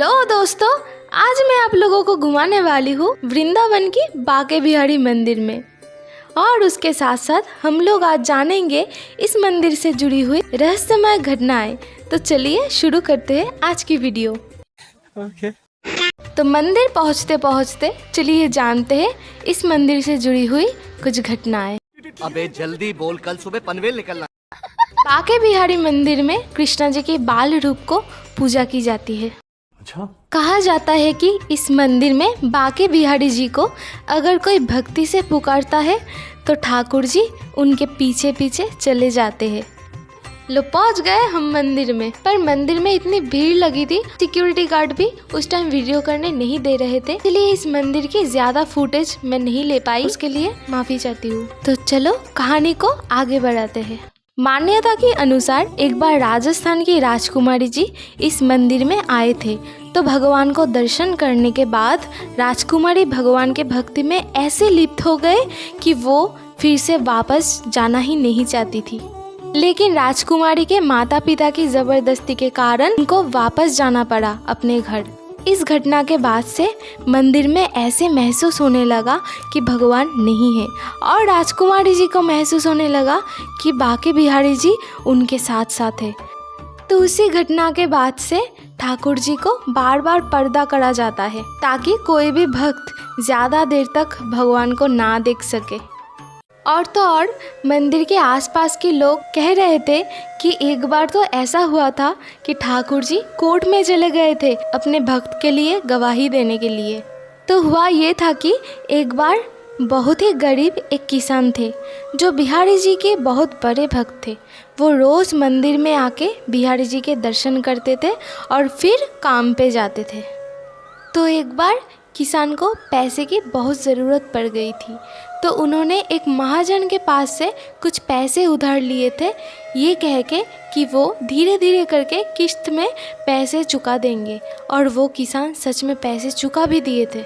Hello दोस्तों, आज मैं आप लोगों को घुमाने वाली हूँ वृंदावन की बांके बिहारी मंदिर में। और उसके साथ साथ हम लोग आज जानेंगे इस मंदिर से जुड़ी हुई रहस्यमय घटनाएं। तो चलिए शुरू करते हैं आज की वीडियो। तो मंदिर पहुँचते पहुँचते चलिए जानते हैं इस मंदिर से जुड़ी हुई कुछ घटनाएं। अबे जल्दी बोल, कल सुबह पनवेल निकलना। बांके बिहारी मंदिर में कृष्णा जी के बाल रूप को पूजा की जाती है। अच्छा, कहा जाता है कि इस मंदिर में बांके बिहारी जी को अगर कोई भक्ति से पुकारता है तो ठाकुर जी उनके पीछे पीछे चले जाते हैं। लो पहुंच गए हम मंदिर में, पर मंदिर में इतनी भीड़ लगी थी, सिक्योरिटी गार्ड भी उस टाइम वीडियो करने नहीं दे रहे थे, इसलिए इस मंदिर की ज्यादा फुटेज मैं नहीं ले पाई, उसके लिए माफी चाहती हूँ। तो चलो कहानी को आगे बढ़ाते हैं। मान्यता के अनुसार एक बार राजस्थान की राजकुमारी जी इस मंदिर में आए थे, तो भगवान को दर्शन करने के बाद राजकुमारी भगवान के भक्ति में ऐसे लिप्त हो गए कि वो फिर से वापस जाना ही नहीं चाहती थी। लेकिन राजकुमारी के माता पिता की ज़बरदस्ती के कारण उनको वापस जाना पड़ा अपने घर। इस घटना के बाद से मंदिर में ऐसे महसूस होने लगा कि भगवान नहीं है, और राजकुमारी जी को महसूस होने लगा कि बांके बिहारी जी उनके साथ साथ है। तो उसी घटना के बाद से ठाकुर जी को बार बार पर्दा करा जाता है, ताकि कोई भी भक्त ज़्यादा देर तक भगवान को ना देख सके। और तो और मंदिर के आसपास के लोग कह रहे थे कि एक बार तो ऐसा हुआ था कि ठाकुर जी कोर्ट में चले गए थे अपने भक्त के लिए गवाही देने के लिए। तो हुआ ये था कि एक बार बहुत ही गरीब एक किसान थे जो बिहारी जी के बहुत बड़े भक्त थे। वो रोज़ मंदिर में आके बिहारी जी के दर्शन करते थे और फिर काम पे जाते थे। तो एक बार किसान को पैसे की बहुत ज़रूरत पड़ गई थी, तो उन्होंने एक महाजन के पास से कुछ पैसे उधार लिए थे, ये कह के कि वो धीरे धीरे करके किश्त में पैसे चुका देंगे। और वो किसान सच में पैसे चुका भी दिए थे,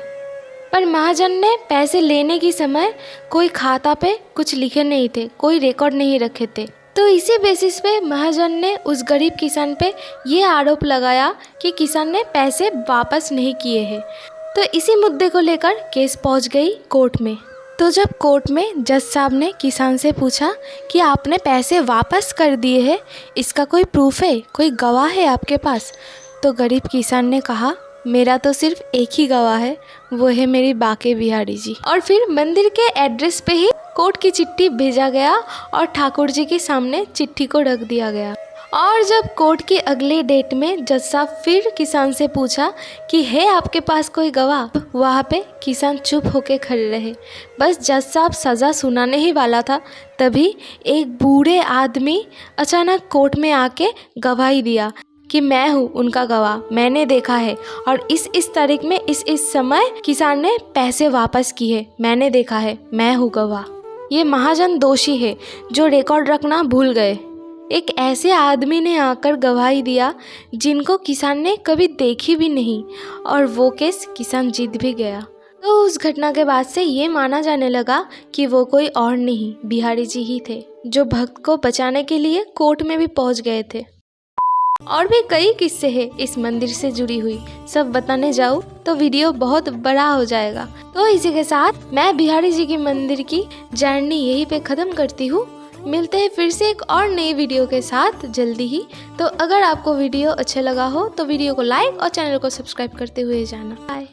पर महाजन ने पैसे लेने के समय कोई खाता पे कुछ लिखे नहीं थे, कोई रिकॉर्ड नहीं रखे थे। तो इसी बेसिस पे महाजन ने उस गरीब किसान पे ये आरोप लगाया कि किसान ने पैसे वापस नहीं किए हैं। तो इसी मुद्दे को लेकर केस पहुंच गई कोर्ट में। तो जब कोर्ट में जज साहब ने किसान से पूछा कि आपने पैसे वापस कर दिए हैं, इसका कोई प्रूफ है, कोई गवाह है आपके पास? तो गरीब किसान ने कहा, मेरा तो सिर्फ एक ही गवाह है, वो है मेरी बांके बिहारी जी। और फिर मंदिर के एड्रेस पे ही कोर्ट की चिट्ठी भेजा गया और ठाकुर जी के सामने चिट्ठी को रख दिया गया। और जब कोर्ट के अगले डेट में जज साहब फिर किसान से पूछा कि है आपके पास कोई गवाह, वहाँ पे किसान चुप होके खड़े रहे। बस जज साहब सज़ा सुनाने ही वाला था, तभी एक बूढ़े आदमी अचानक कोर्ट में आके गवाही दिया कि मैं हूँ उनका गवाह, मैंने देखा है, और इस तारीख में इस समय किसान ने पैसे वापस किए, मैंने देखा है, मैं हूँ गवाह। ये महाजन दोषी है जो रिकॉर्ड रखना भूल गए। एक ऐसे आदमी ने आकर गवाही दिया जिनको किसान ने कभी देखी भी नहीं, और वो केस किसान जीत भी गया। तो उस घटना के बाद से ये माना जाने लगा कि वो कोई और नहीं, बिहारी जी ही थे, जो भक्त को बचाने के लिए कोर्ट में भी पहुंच गए थे। और भी कई किस्से हैं इस मंदिर से जुड़ी हुई, सब बताने जाऊँ तो वीडियो बहुत बड़ा हो जाएगा। तो इसी के साथ मैं बिहारी जी के मंदिर की जर्नी यहीं पे ख़त्म करती हूँ। मिलते हैं फिर से एक और नई वीडियो के साथ जल्दी ही। तो अगर आपको वीडियो अच्छा लगा हो तो वीडियो को लाइक और चैनल को सब्सक्राइब करते हुए जाना। बाय।